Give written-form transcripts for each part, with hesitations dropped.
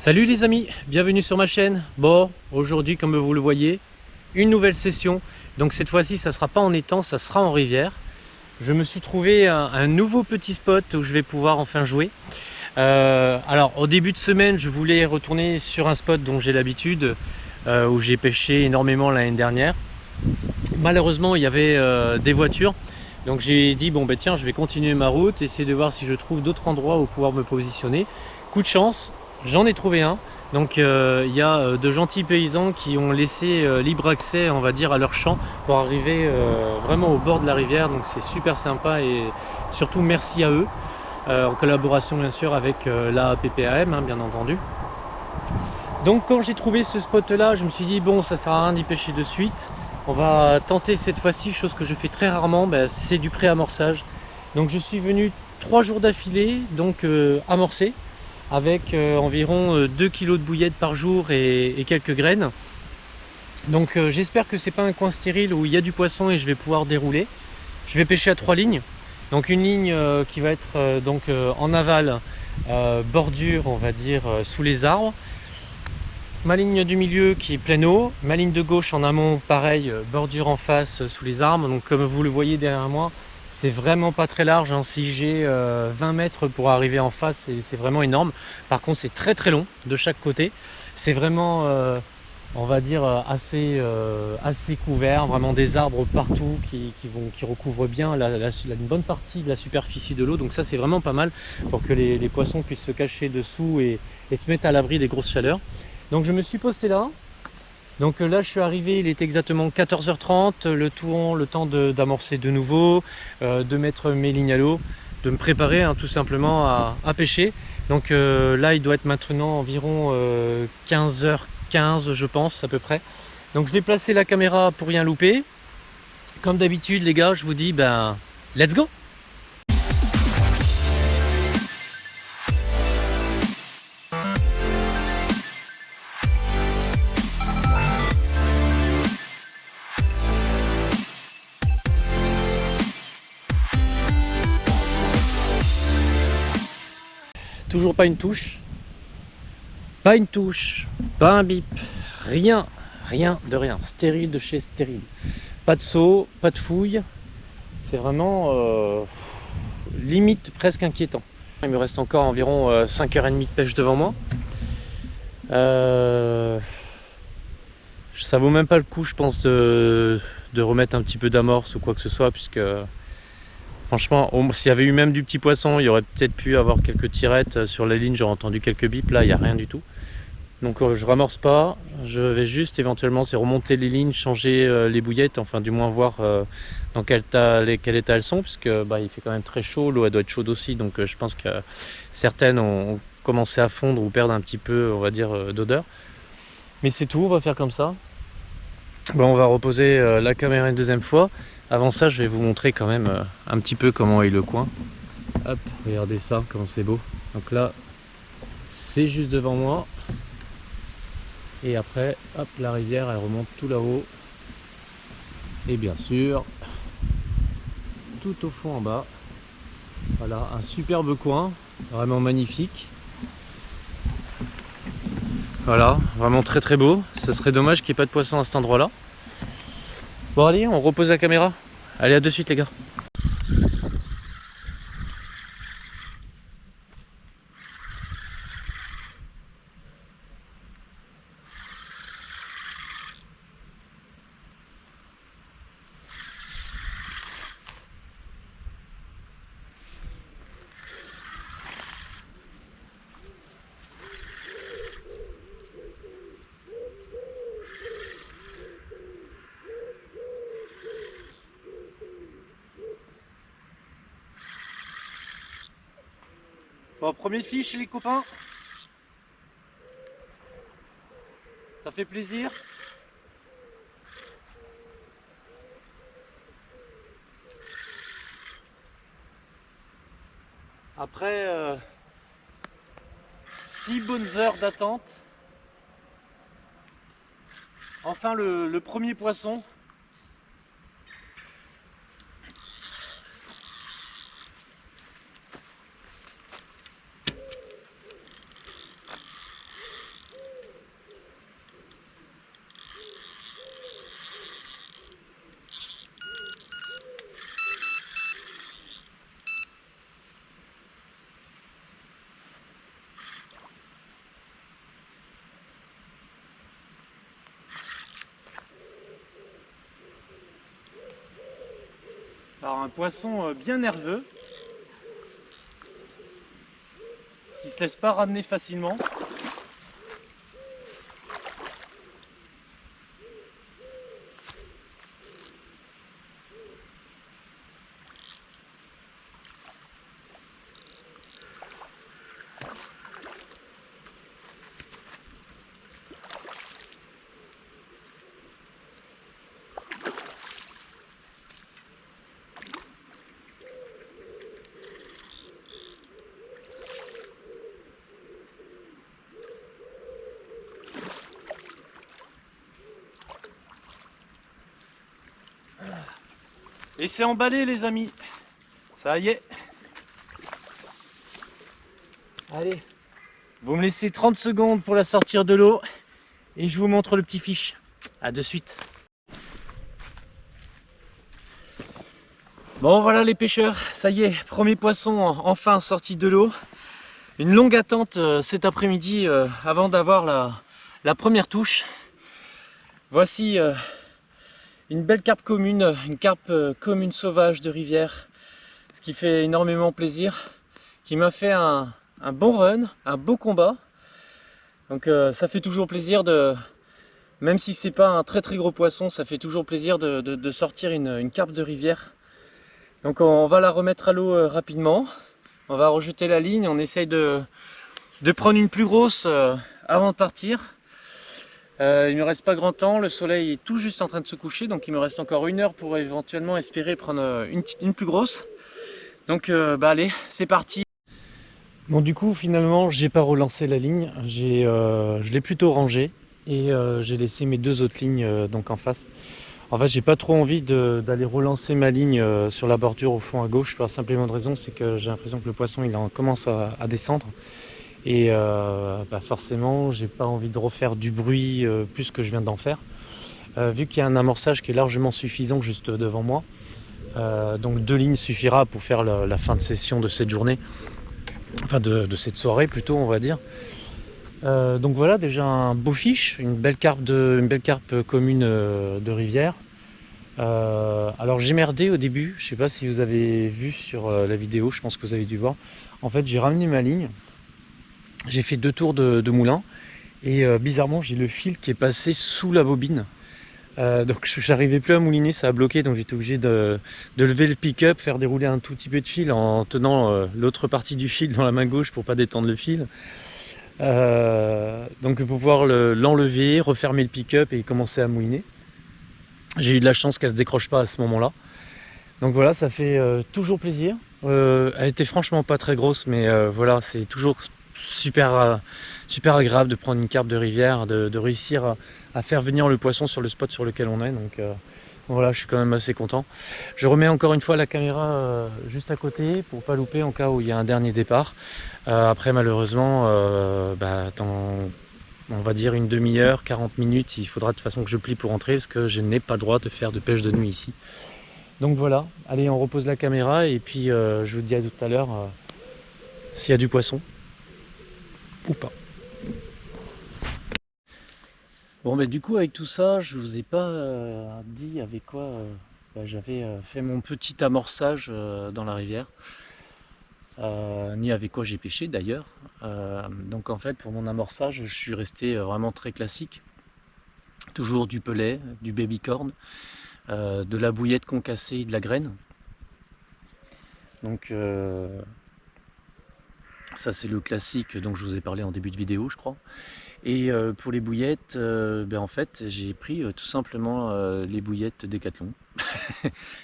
Salut les amis, bienvenue sur ma chaîne. Bon, aujourd'hui comme vous le voyez, une nouvelle session. Donc cette fois-ci ça sera pas en étang, ça sera en rivière. Je me suis trouvé un nouveau petit spot où je vais pouvoir enfin jouer. Alors au début de semaine je voulais retourner sur un spot dont j'ai l'habitude, où j'ai pêché énormément l'année dernière. Malheureusement il y avait des voitures. Donc j'ai dit bon ben tiens, je vais continuer ma route, essayer de voir si je trouve d'autres endroits où pouvoir me positionner. Coup de chance, j'en ai trouvé un. Donc il y a de gentils paysans qui ont laissé libre accès, on va dire, à leur champ pour arriver vraiment au bord de la rivière. Donc c'est super sympa et surtout merci à eux, en collaboration bien sûr avec la PPAM, hein, bien entendu. Donc quand j'ai trouvé ce spot là, je me suis dit bon, ça sert à rien d'y pêcher de suite. On va tenter cette fois-ci, chose que je fais très rarement, ben, c'est du pré-amorçage. Donc je suis venu 3 jours d'affilée, donc amorcer, avec environ 2 kg de bouillettes par jour et quelques graines. Donc j'espère que c'est pas un coin stérile où il y a du poisson et je vais pouvoir dérouler. Je vais pêcher à 3 lignes. Donc une ligne qui va être en aval, bordure on va dire sous les arbres. Ma ligne du milieu qui est pleine eau, ma ligne de gauche en amont pareil, bordure en face sous les arbres. Donc comme vous le voyez derrière moi, c'est vraiment pas très large, hein. Si j'ai 20 mètres pour arriver en face, c'est vraiment énorme. Par contre c'est très très long de chaque côté. C'est vraiment on va dire assez couvert, vraiment des arbres partout qui recouvrent bien une bonne partie de la superficie de l'eau. Donc ça c'est vraiment pas mal pour que les poissons puissent se cacher dessous et se mettre à l'abri des grosses chaleurs. Donc je me suis posté là. Donc là je suis arrivé, il est exactement 14h30, le temps d'amorcer de nouveau, de mettre mes lignes à l'eau, de me préparer tout simplement à pêcher. Donc là il doit être maintenant environ 15h15 je pense à peu près. Donc je vais placer la caméra pour rien louper. Comme d'habitude les gars, je vous dis ben let's go! Toujours pas une touche, pas une touche, pas un bip, rien, rien de rien, stérile de chez stérile. Pas de saut, pas de fouille, c'est vraiment limite presque inquiétant. Il me reste encore environ 5h30 de pêche devant moi. Ça vaut même pas le coup je pense de remettre un petit peu d'amorce ou quoi que ce soit, puisque franchement s'il y avait eu même du petit poisson, il y aurait peut-être pu avoir quelques tirettes sur la ligne, j'aurais entendu quelques bips. Là il n'y a rien du tout. Donc je ramorce pas, je vais juste éventuellement c'est remonter les lignes, changer les bouillettes, enfin du moins voir dans quel état elles sont, puisque il fait quand même très chaud, l'eau elle doit être chaude aussi, donc je pense que certaines ont commencé à fondre ou perdre un petit peu on va dire d'odeur. Mais c'est tout, on va faire comme ça. Bon, on va reposer la caméra une deuxième fois. Avant ça je vais vous montrer quand même un petit peu comment est le coin. Hop, regardez ça, comment c'est beau. Donc là c'est juste devant moi. Et après, hop, la rivière, elle remonte tout là-haut. Et bien sûr, tout au fond en bas. Voilà, un superbe coin, vraiment magnifique. Voilà, vraiment très très beau. Ce serait dommage qu'il n'y ait pas de poisson à cet endroit-là. Bon allez, on repose la caméra. Allez, à de suite les gars. Bon, premier fiche les copains. Ça fait plaisir. Après 6 bonnes heures d'attente, enfin le premier poisson. par un poisson bien nerveux, qui ne se laisse pas ramener facilement. Et c'est emballé les amis, ça y est. Allez, vous me laissez 30 secondes pour la sortir de l'eau et je vous montre le petit fiche. A de suite. Bon voilà les pêcheurs, ça y est, premier poisson enfin sorti de l'eau. Une longue attente cet après-midi avant d'avoir la première touche. Voici une belle carpe commune, une carpe commune sauvage de rivière, ce qui fait énormément plaisir, qui m'a fait un bon run, un beau combat. Donc ça fait toujours plaisir de, même si c'est pas un très gros poisson, ça fait toujours plaisir de sortir une carpe de rivière. Donc on va la remettre à l'eau rapidement, on va rejeter la ligne, on essaye de prendre une plus grosse avant de partir. Il ne me reste pas grand temps, le soleil est tout juste en train de se coucher, donc il me reste encore 1 heure pour éventuellement espérer prendre une plus grosse. Donc allez, c'est parti. Bon du coup finalement j'ai pas relancé la ligne, je l'ai plutôt rangée et j'ai laissé mes 2 autres lignes donc en face. En fait j'ai pas trop envie d'aller relancer ma ligne sur la bordure au fond à gauche, pour la simple et bonne raison c'est que j'ai l'impression que le poisson il commence à descendre. Et forcément j'ai pas envie de refaire du bruit plus que je viens d'en faire, vu qu'il y a un amorçage qui est largement suffisant juste devant moi, donc 2 lignes suffira pour faire la fin de session de cette journée, enfin de cette soirée plutôt on va dire. Donc voilà, déjà un beau fiche, une belle carpe commune de rivière. Alors j'ai merdé au début, je sais pas si vous avez vu sur la vidéo, je pense que vous avez dû voir. En fait j'ai ramené ma ligne, j'ai fait 2 tours de moulin et bizarrement j'ai le fil qui est passé sous la bobine. Donc j'arrivais plus à mouliner, ça a bloqué, donc j'étais obligé de lever le pick-up, faire dérouler un tout petit peu de fil en tenant l'autre partie du fil dans la main gauche pour pas détendre le fil. Donc pour pouvoir l'enlever, refermer le pick-up et commencer à mouliner. J'ai eu de la chance qu'elle se décroche pas à ce moment-là. Donc voilà, ça fait toujours plaisir. Elle était franchement pas très grosse, mais voilà, c'est toujours super agréable de prendre une carpe de rivière, de réussir à faire venir le poisson sur le spot sur lequel on est. Donc voilà, je suis quand même assez content. Je remets encore une fois la caméra juste à côté pour pas louper en cas où il y a un dernier départ. Après malheureusement, dans on va dire une demi-heure, 40 minutes, il faudra de toute façon que je plie pour rentrer parce que je n'ai pas le droit de faire de pêche de nuit ici. Donc voilà, allez on repose la caméra et puis je vous dis à tout à l'heure s'il y a du poisson ou pas. Bon du coup avec tout ça, je vous ai pas dit avec quoi j'avais fait mon petit amorçage dans la rivière. Ni avec quoi j'ai pêché d'ailleurs. Donc en fait pour mon amorçage je suis resté vraiment très classique. Toujours du pelet, du baby-corn, de la bouillette concassée et de la graine. Donc ça c'est le classique dont je vous ai parlé en début de vidéo je crois. Et pour les bouillettes, en fait j'ai pris tout simplement les bouillettes Décathlon.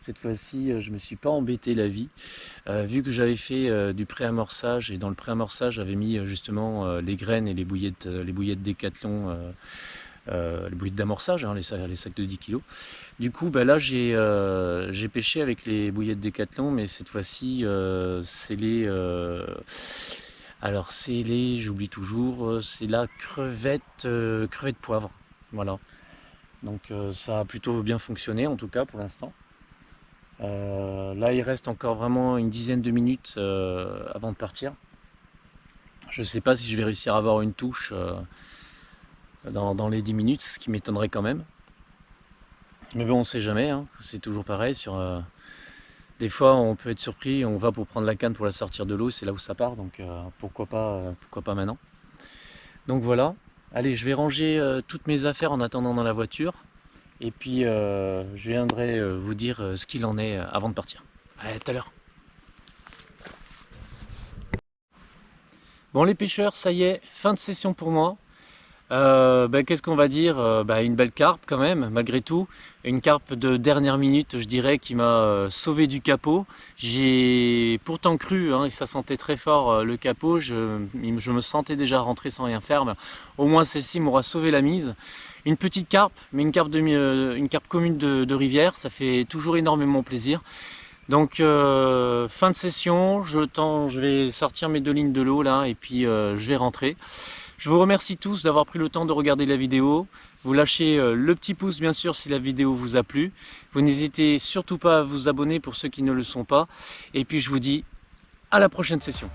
Cette fois-ci je me suis pas embêté la vie, vu que j'avais fait du pré-amorçage et dans le pré-amorçage j'avais mis justement les graines et les bouillettes Décathlon, les bouillettes d'amorçage, hein, les sacs de 10 kg. Du coup là j'ai pêché avec les bouillettes Décathlon, mais cette fois-ci c'est les alors c'est les, j'oublie toujours, c'est la crevette poivre, voilà. Donc ça a plutôt bien fonctionné en tout cas pour l'instant. Là il reste encore vraiment une dizaine de minutes avant de partir. Je ne sais pas si je vais réussir à avoir une touche dans les 10 minutes, ce qui m'étonnerait quand même. Mais bon on ne sait jamais, hein. C'est toujours pareil Des fois on peut être surpris, on va pour prendre la canne pour la sortir de l'eau, c'est là où ça part, donc pourquoi pas maintenant. Donc voilà, allez, je vais ranger toutes mes affaires en attendant dans la voiture, et puis je viendrai vous dire ce qu'il en est avant de partir. Allez, à tout à l'heure. Bon les pêcheurs, ça y est, fin de session pour moi. Qu'est-ce qu'on va dire, une belle carpe quand même, malgré tout. Une carpe de dernière minute, je dirais, qui m'a sauvé du capot. J'ai pourtant cru, et ça sentait très fort le capot, je me sentais déjà rentrer sans rien faire. Mais au moins celle-ci m'aura sauvé la mise. Une petite carpe, mais une carpe commune de rivière, ça fait toujours énormément plaisir. Donc fin de session, je vais sortir mes 2 lignes de l'eau là, et puis je vais rentrer. Je vous remercie tous d'avoir pris le temps de regarder la vidéo. Vous lâchez le petit pouce bien sûr si la vidéo vous a plu. Vous n'hésitez surtout pas à vous abonner pour ceux qui ne le sont pas. Et puis je vous dis à la prochaine session.